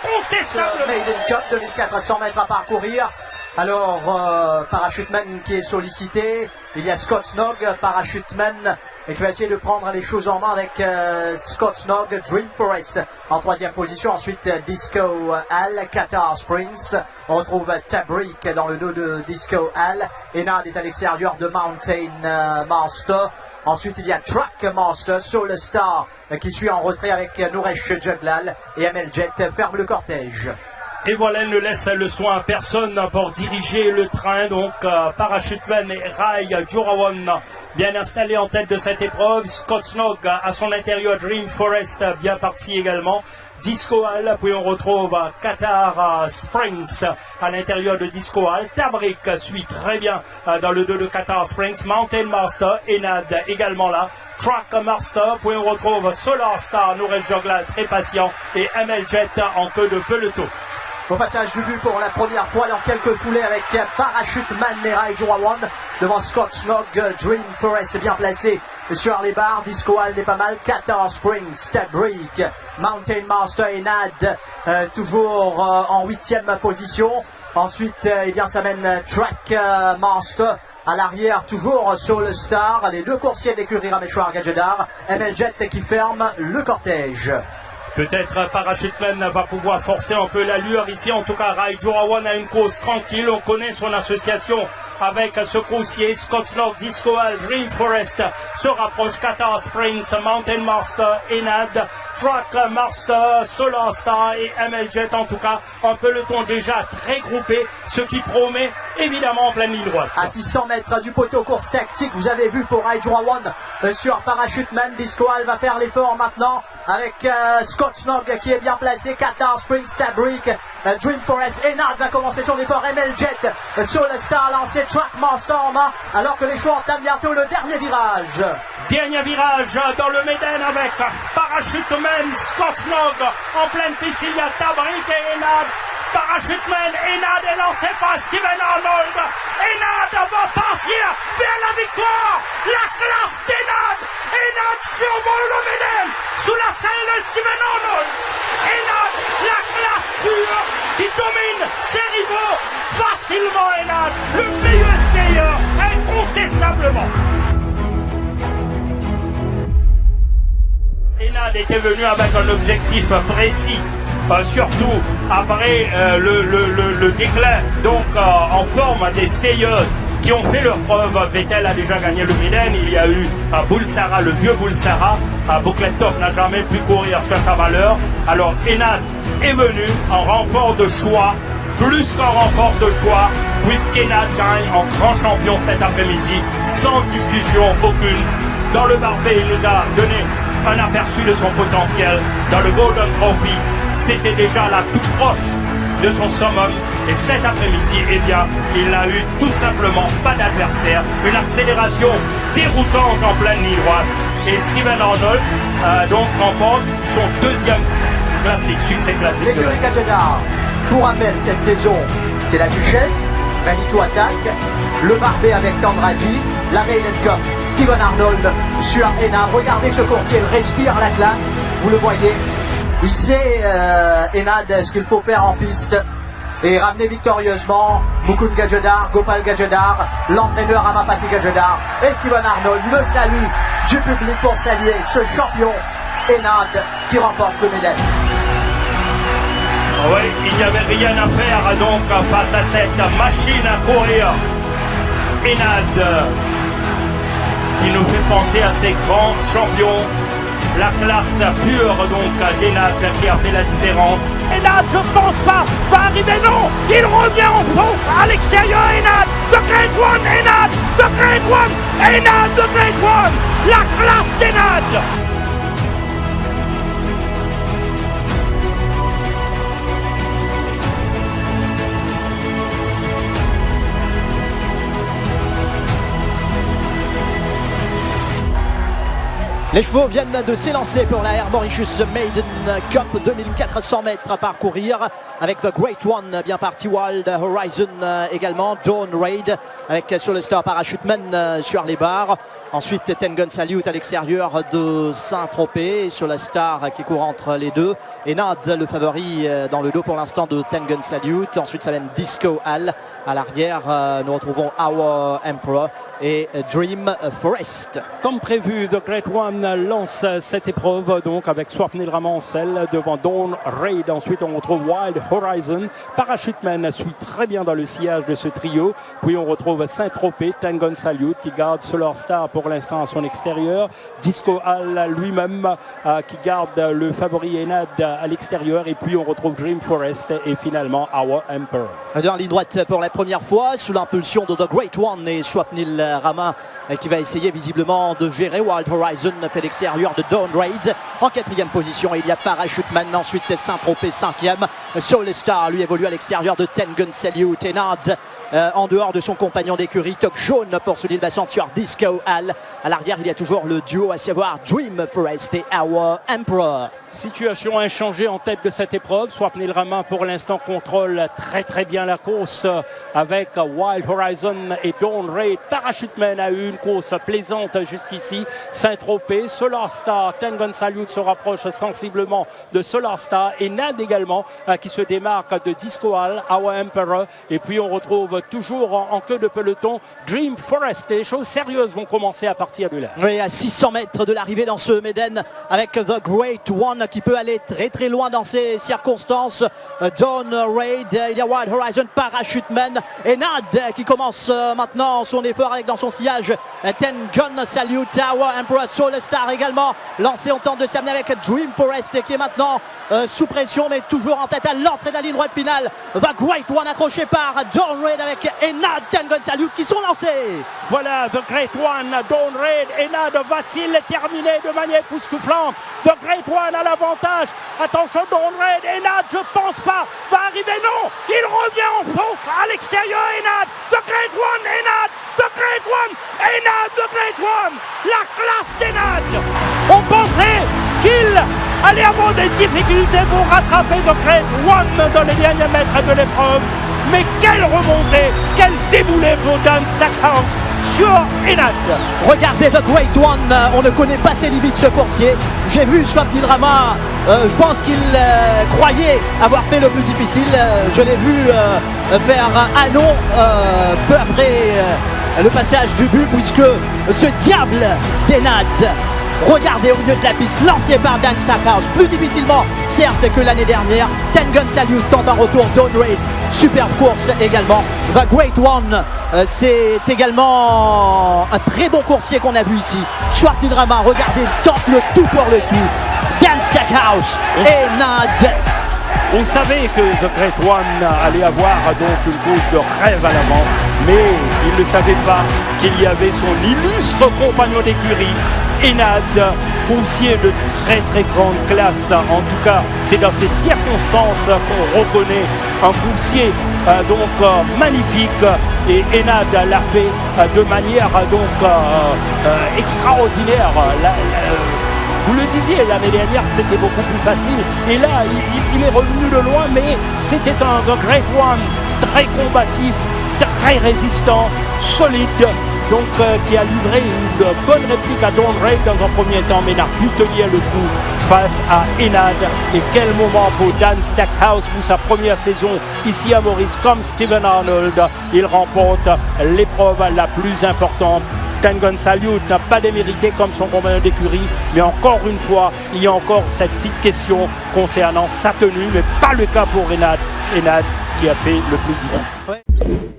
incontestablement. Maiden Cup 2400 mètres à parcourir. Alors, parachuteman qui est sollicité. Il y a Scott Snog, parachuteman, et qui va essayer de prendre les choses en main avec Scott Snog, Dream Forest en troisième position. Ensuite, Disco Al, Qatar Springs. On retrouve Tabrik dans le dos de Disco Al. Enad est à l'extérieur de Mountain Master. Ensuite, il y a Track Master, Soul Star qui suit en retrait avec Nouresh Jadlal, et Amel Jet ferme le cortège. Et voilà, elle ne laisse le soin à personne pour diriger le train. Donc, parachuteman et Rai Jurawan bien installé en tête de cette épreuve. Scott Snog à son intérieur, Dream Forest bien parti également. Disco Hall, puis on retrouve Qatar Springs à l'intérieur de Disco Hall. Tabrik suit très bien dans le dos de Qatar Springs. Mountain Master, Enad également là. Track Master, puis on retrouve Solar Star, Nouresh Jadlal très patient, et Amel Jet en queue de peloton. Au passage du but pour la première fois dans quelques foulées avec parachuteman Merai Jurawan devant Scott Snog. Dream Forest bien placé sur les barres. Disco Hall n'est pas mal. Qatar Springs, Tabrik, Mountain Master et Nad toujours en 8e position. Ensuite, eh bien, ça mène Track Master. À l'arrière, toujours Soul Star. Les deux coursiers d'écurie Rameshwar Gajadhar. ML Jet qui ferme le cortège. Peut-être parachuteman va pouvoir forcer un peu l'allure ici. En tout cas, Rai Jurawan a une cause tranquille. On connaît son association avec ce coursier. Scott Snog, Disco Hall, Dream Forest se rapproche. Qatar Springs, Mountain Master, Enad, Track Master, Solar Star et ML Jet. En tout cas, un peloton déjà très groupé, ce qui promet évidemment en pleine ligne droite. À 600 mètres du poteau, course tactique, vous avez vu pour Rai Jurawan sur parachuteman. Disco Hall va faire l'effort maintenant avec Scott Snog qui est bien placé. Qatar Springs, Tabrik, Dream Forest, Enad va commencer son effort. ML Jet, Soul Star lancé, Track Master en main, alors que les choix entament bientôt le dernier virage. Dernier virage dans le Méden avec parachuteman Scott Snog en pleine piste. Il y a Tabrik et Enad. Parachuteman, Enad est lancé par Steven Arnold. Enad va partir vers la victoire. La classe d'Enad. Enad survole le Méden sous la selle de Steven Arnold. Enad, la classe pure qui domine ses rivaux facilement. Enad, le meilleur skieur incontestablement. Enad était venu avec un objectif précis, surtout après le déclin, donc en forme des stayeuses qui ont fait leur preuve. Vettel a déjà gagné le Méden, il y a eu Bulsara, le vieux Bulsara. Bokletov n'a jamais pu courir sur sa valeur. Alors Enad est venu en renfort de choix, plus qu'en renfort de choix, puisqu'Enad gagne en grand champion cet après-midi, sans discussion aucune. Dans le Barbet, il nous a donné un aperçu de son potentiel. Dans le Golden Trophy, c'était déjà là tout proche de son summum. Et cet après-midi, eh bien, il n'a eu tout simplement pas d'adversaire. Une accélération déroutante en pleine ligne droite. Et Steven Arnold donc remporte son deuxième classique, succès classique. L'écurie Gajadhar, pour rappel, cette saison, c'est la Duchesse, Manitou attaque, le Barbet avec Tandraji, la Maiden Cup, Steven Arnold sur Enad. Regardez ce coursier, il respire la classe, vous le voyez. Il sait, Enad, ce qu'il faut faire en piste et ramener victorieusement Mukund Gajadhar, Gopal Gajadhar, l'entraîneur Amapati Gajadhar et Steven Arnold. Le salut du public pour saluer ce champion Enad qui remporte le Méden. Oui, il n'y avait rien à faire donc face à cette machine à courir. Enad qui nous fait penser à ces grands champions. La classe pure donc d'Enad qui a fait la différence. Enad, je pense pas, va arriver, non. Il revient en France à l'extérieur. Enad, the great one. Enad, the great one. Enad, the great one. La classe d'Enad. Les chevaux viennent de s'élancer pour la Air Mauritius Maiden Cup, 2400 mètres à parcourir. avec The Great One, bien parti. Wild Horizon également. Dawn Raid avec sur le Star Parachuteman sur les barres. Ensuite, Ten Gun Salute à l'extérieur de Saint-Tropez sur la Star qui court entre les deux. Enad, le favori dans le dos pour l'instant de Ten Gun Salute. Ensuite, ça mène Disco Hall. À l'arrière, nous retrouvons Our Emperor et Dream Forest. Comme prévu, The Great One lance cette épreuve donc avec Swapnil Ramancel devant Dawn Raid. Ensuite, on retrouve Wild Horizon. Parachuteman suit très bien dans le sillage de ce trio. Puis on retrouve Saint-Tropez, Ten Gun Salute qui garde Solar Star pour l'instant à son extérieur. Disco Hall lui-même qui garde le favori Enad à l'extérieur. Et puis on retrouve Dream Forest et finalement Our Emperor. Dans la ligne droite pour la première fois sous l'impulsion de The Great One et Swapnil Rama qui va essayer visiblement de gérer. Wild Horizon fait l'extérieur de Dawn Raid. En quatrième position, il y a Parachuteman. Ensuite Saint-Tropez cinquième. Soul Star lui évolue à l'extérieur de Ten Gun Salute. Enad en dehors de son compagnon d'écurie Toc Jaune pour souligner le bassin sur Disco Hall. À l'arrière, il y a toujours le duo à savoir Dream Forest et Our Emperor. Situation inchangée en tête de cette épreuve. Swapnil Rama pour l'instant contrôle très bien la course avec Wild Horizon et Dawn Raid. Parachuteman a eu une course plaisante jusqu'ici. Saint-Tropez, Solar Star, Ten Gun Salute se rapproche sensiblement de Solar Star et Nad également qui se démarque de Disco Hall, Our Emperor. Et puis on retrouve toujours en queue de peloton Dream Forest. Et les choses sérieuses vont commencer à partir de là. Oui, à 600 mètres de l'arrivée dans ce Méden avec The Great One qui peut aller très loin dans ces circonstances. Dawn Raid, il y a Wild Horizon, Parachuteman et Nad qui commence maintenant son effort avec dans son sillage Ten Gun Salute, Our Emperor, Soul Star également lancé. On tente de s'amener avec Dream Forest qui est maintenant sous pression mais toujours en tête à l'entrée de la ligne droite finale. The Great One accroché par Dawn Raid avec Enad, Ten Gun Salute qui sont lancés. Voilà, The Great One, Dawn Raid, Enad va-t-il terminer de manière époustouflante? The Great One à l'avantage. Attention, Dawn Raid, Enad, je pense pas, va arriver, non, il revient en force à l'extérieur, Enad, The Great One, Enad, The Great One, Enad, The Great One, la classe d'Enad. On pensait qu'il allait avoir des difficultés pour rattraper The Great One dans les derniers mètres de l'épreuve. Mais quelle remontée, quel déboulé pour Dan Stackhouse sur Enad. Regardez The Great One, on ne connaît pas ses limites ce coursier. J'ai vu Swapnil Rama, je pense qu'il croyait avoir fait le plus difficile. Je l'ai vu faire un non peu après le passage du but puisque ce diable d'Enad, regardez au milieu de la piste, lancé par Dan Stackhouse, plus difficilement certes que l'année dernière. Ten Gun Salute tente un retour, Dawn Raid, superbe course également. The Great One, c'est également un très bon coursier qu'on a vu ici. Swapnil Rama, regardez, tente le tout pour le tout. Dan Stackhouse et Nad. On savait que The Great One allait avoir donc une course de rêve à l'avant, mais il ne savait pas qu'il y avait son illustre compagnon d'écurie, Enad, coursier de très grande classe. En tout cas, c'est dans ces circonstances qu'on reconnaît un coursier magnifique, et Enad l'a fait de manière extraordinaire. Vous le disiez, l'année dernière c'était beaucoup plus facile et là il est revenu de loin, mais c'était un The Great One très combatif, très résistant, solide, donc qui a livré une bonne réplique à Dawn Raid dans un premier temps, mais n'a pu tenir le coup face à Enad. Et quel moment pour Dan Stackhouse pour sa première saison ici à Maurice, comme Steven Arnold, il remporte l'épreuve la plus importante. Ten Gun Salute n'a pas démérité comme son compagnon d'écurie, mais encore une fois, il y a encore cette petite question concernant sa tenue, mais pas le cas pour Enad qui a fait le plus difficile. Ouais.